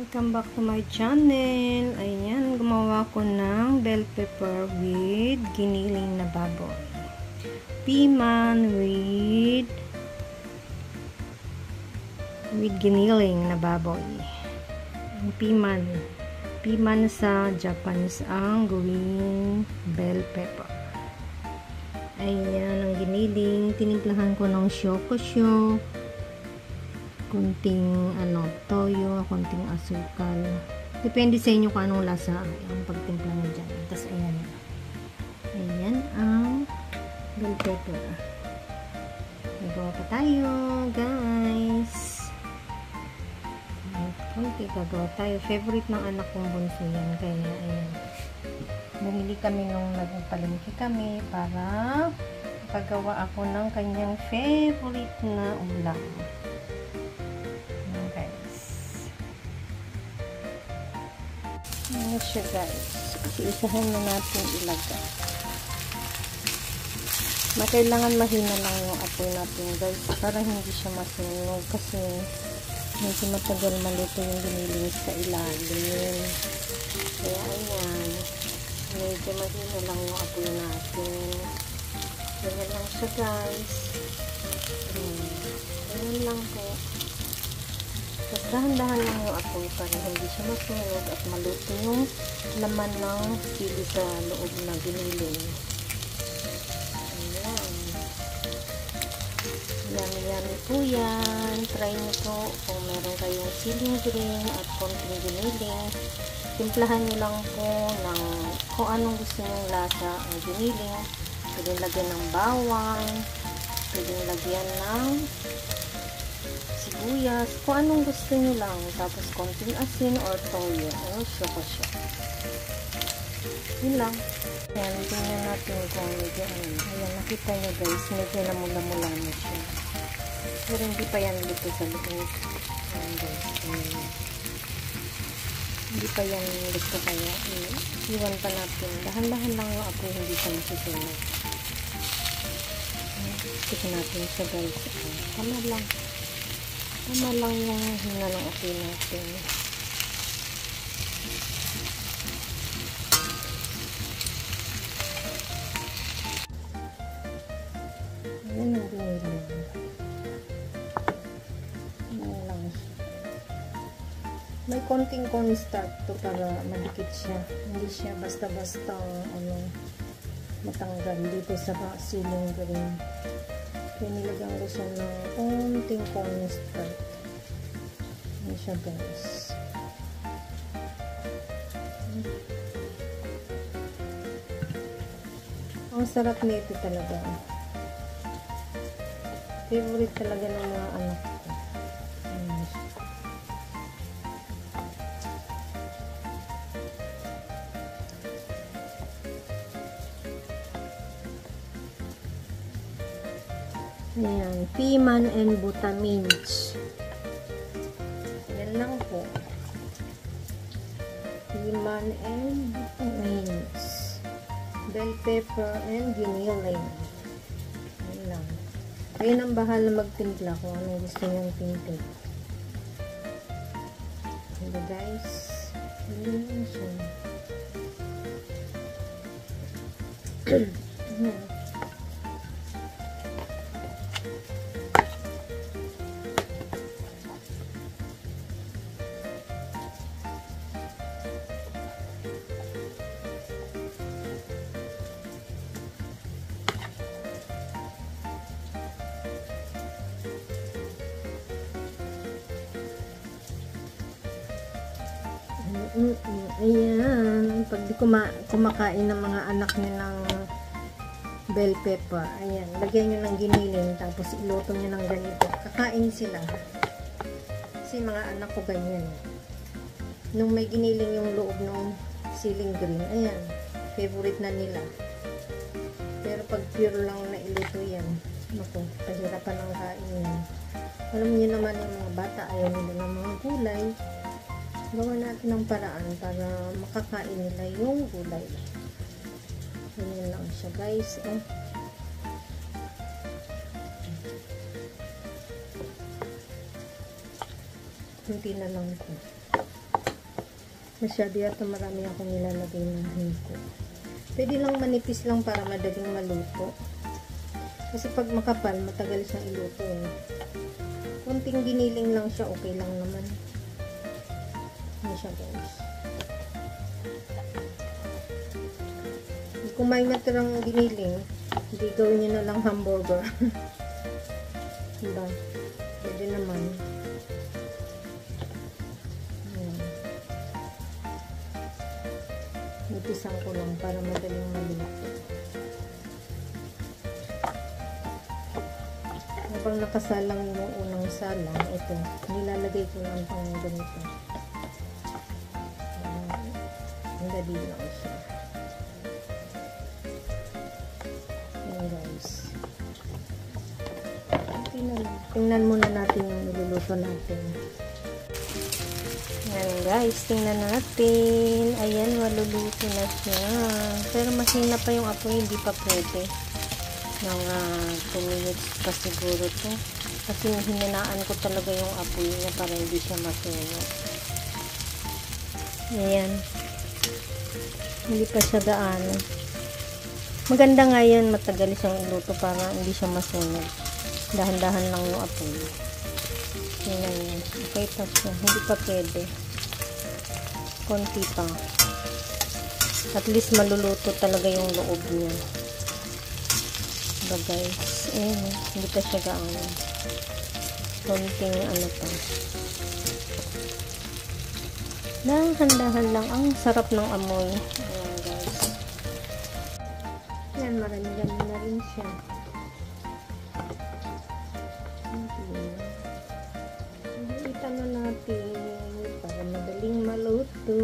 Welcome back to my channel. Ayan, gumawa ko ng bell pepper with giniling na baboy. Piman with giniling na baboy. Piman sa Japanese ang gawing bell pepper. Ayan, ang giniling. Tinimplahan ko ng shokosho. Kunting toyo, kunting asukal. Depende sa inyo kung anong lasa ang pagtimpla nyo dyan. Tapos ayan. Ayan ang bell pepper. Nagawa pa tayo, guys. Okay, gagawa tayo. Favorite ng anak kong bunso yan. Kaya ayan. Bumili kami nung nagpalengke kami para pagawa ako ng kanyang favorite na ulam. Ano siya, guys. Isa-isahan na natin ilagay. Kailangan mahina lang yung apoy natin, guys, para hindi siya masunog kasi medyo matagal maluto yung giniling sa ilalim. Kaya ayan, medyo mahina lang yung apoy natin. Ganyan lang siya, guys. Ganyan lang po. Tapos dahan-dahan lang yung apoy para hindi siya masunog at maluto yung laman ng sili sa loob na giniling. Ayan. Yummy po yan. Try nyo po kung meron kayong siling green at konting giniling. Timplahan nyo lang po ng kung anong gusto nyong lasa ang giniling. Pwede lagyan ng bawang. Pwede lagyan ng sibuyas, kung anong gusto nyo lang. Tapos konting asin or toyo o shokosho. Yun lang. Ayan, tingnan natin kung medyo ayan, nakita nyo, guys, medyo namula-mula na siya. Pero hindi pa yan dito sa loob. Ayan, guys, hindi pa yan dito, kaya iwan pa natin. Dahan-dahan lang yung apoy, hindi siya masusunod. Tignan natin siya, guys. Tama lang yung hinga ng apoy natin. Ayan ang giniling. Ayan lang siya. May konting cornstarch to para madikit siya. Hindi siya basta-basta matanggal dito sa siling green. Kaya nilagyan ko siya ng konting cornstarch. Ayan siya, guys. Ang sarap nito talaga. Favorite talaga ng mga anak ko. Ayan siya. Ayan, piman and vitamins. Yan lang po. Piman and vitamins. Bell pepper and giniling. Yan lang. Kayo nang bahala magtimpla kung anong gusto niyong timpla. Hello, guys. Yan lang siya. Ayan, pag di kumakain ng mga anak nyo ng bell pepper, ayan, lagyan nyo ng giniling tapos iluto nyo ng ganito, kakain sila kasi mga anak ko ganyan nung may giniling yung loob ng siling green, ayan, favorite na nila. Pero pag pure lang na iluto yan, naku, kahirapan ng kain yan. Alam nyo naman yung mga bata ayaw nila ng mga gulay. Gawa natin ng paraan para makakain nila yung gulay. Ganyan lang siya, guys. Kunti na lang ito. Masyado yata marami akong nilalagay ng hiko. Pwede lang manipis lang para madaling maluto. Kasi pag makapal, matagal siyang iluto eh. Kunting giniling lang siya, okay lang naman. Ano siya guys. Kung may matirang giniling, hindi gawin nyo na lang hamburger. Diba? Pwede naman. Nipisan ko lang para madaling maluto. Habang nakasalang yung unang salang, ito, nilalagay ko lang pang ganito. Ang dali lang siya. Ayan guys. Tingnan muna natin yung niluluto natin. Ayan guys, tingnan natin. Ayan, maluluto na siya. Pero mahina pa yung apoy, hindi pa pwede. Mga 2 minutes pa siguro to. Kasi hinanaan ko talaga yung apoy niya para hindi siya masunog. Ayan. Hindi pa siya gaano. Maganda nga yan, matagal siyang iluto para hindi siya masunog. Dahan-dahan lang yung apoy. Tingnan niyo. Okay pa siya. Hindi pa pwede. Konti pa. At least maluluto talaga yung loob niya. Diba guys? Ayan. Hindi pa siya gaano. Konting ano pa. Dahan-dahan lang. Ang sarap ng amoy. Ayan guys. Ayan. Marami-rami na rin siya. Itan na natin para madaling maluto.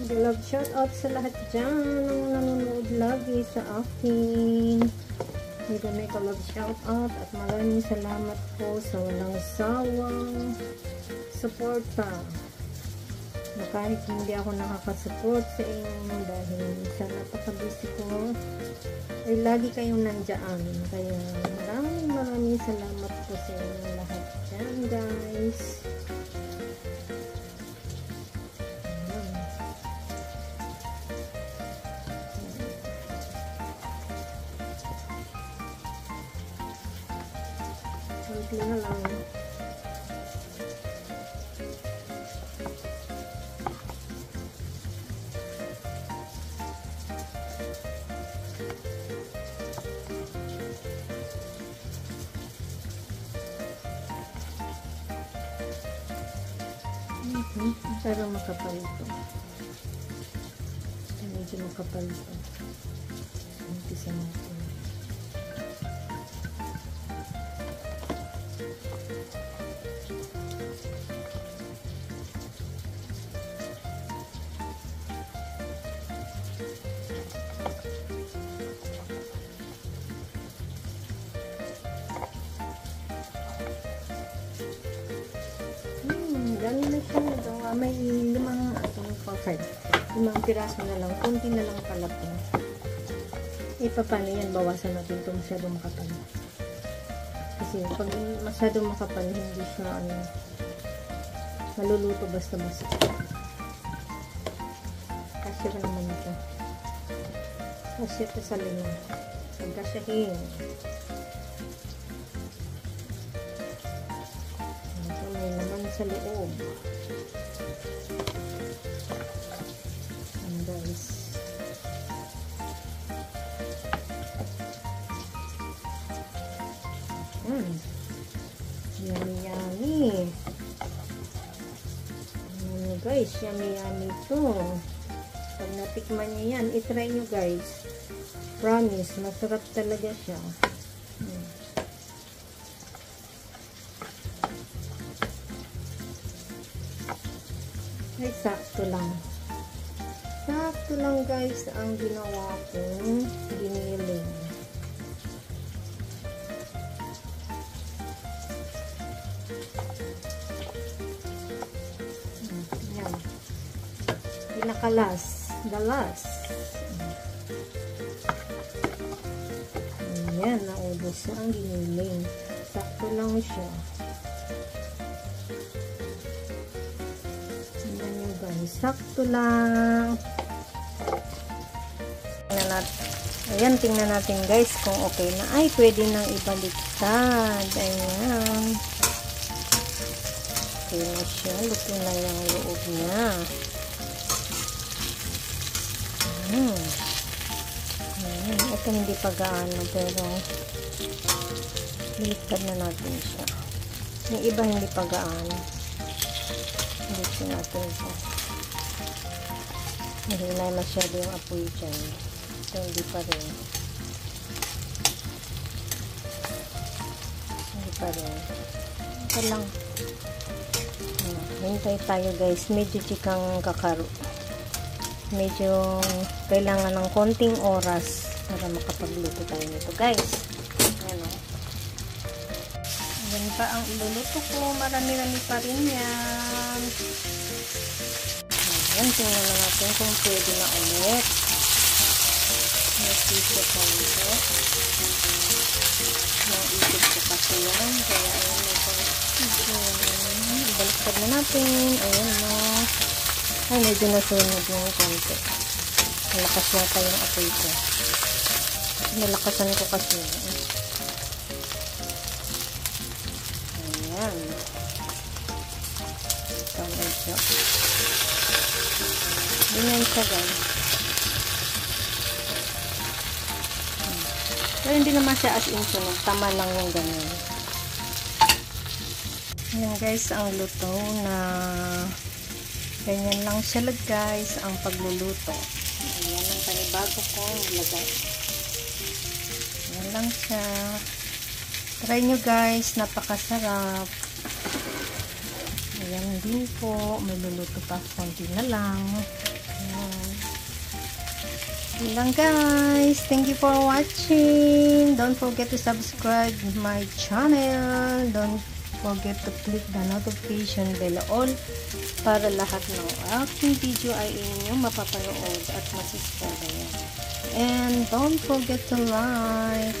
Love shout out sa lahat dyan ang nanonood lagi sa akin. Mega love shout out at maraming salamat po sa walang sawang suporta. Na kahit hindi ako nakaka-support sa inyo dahil sa napaka-busy ko ay lagi kayong nandyan. Kaya maraming salamat po sa inyo lahat dyan guys. Kunti na lang. Pero makapal ito. Medyo makapal ito. Umpisa natin. Dami na siya. May 5 piraso na lang. Kunti na lang pala po. Paano yan? Bawasan natin ito masyadong makapal. Kasi pag masyadong makapal, hindi siya maluluto basta-basta. Kasya ka naman ito. Kasya ito sa lima. Pagkasyahin. Ito may naman sa loob. Guys. Yummy. Guys, yummy to. Pag natikman niya yan, itry nyo guys. Promise, masarap talaga siya. Ay, sakto lang. Sakto lang guys ang ginawa kong giniling. Yan. Pinakalas. The last. Ayan, naubos na ang giniling. Sakto lang siya. Ayan yung guys. Sakto lang. Ayan, tingnan natin guys kung okay na. Ay, pwede nang ibaliktad. Ayan. Okay na siya. Luto na yung loob niya. Ayan. Ito hindi pa gaano, pero baliktad na natin siya. Yung iba hindi pa gaano. Dito natin ito. Nahinay masyado yung apoy dyan. Ito hindi pa rin. Hindi pa rin. Ito lang. Hintay tayo guys. Medyo chikang kakaro. Medyo kailangan ng konting oras para makapagluto tayo nito guys. Ayan o. Ayan pa ang iluluto ko. Marami-rami pa rin yan. Ayan, tingnan na natin kung pwede na ulit. Nag-isip ko ito. Nag-isip ko kasi yan. Kaya ayan ito. Baliktad na natin. Ayan na. Ay, medyo nasunod yung konti. Malakas yata yung apoy ko. Nalakasan ko kasi. Ayan. Ito medyo. Ganyan siya guys. Pero hindi naman siya as in sunog. Tama lang yung ganyan. Ayan guys, ang luto na ganyan lang siya guys, ang pagluluto. Ayan ang panibago kong lagay. Ayan lang siya. Try nyo guys, napakasarap. Ayan din po, may luluto pa, konti na lang. Ayan. Ayan lang guys. Thank you for watching. Don't forget to subscribe my channel. Don't forget to click the notification bell all para lahat ng aking video ay inyong mapapanood at masispayan. And don't forget to like.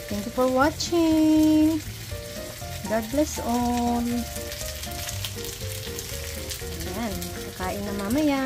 Thank you for watching. God bless all. Ayan, kakain na mamaya.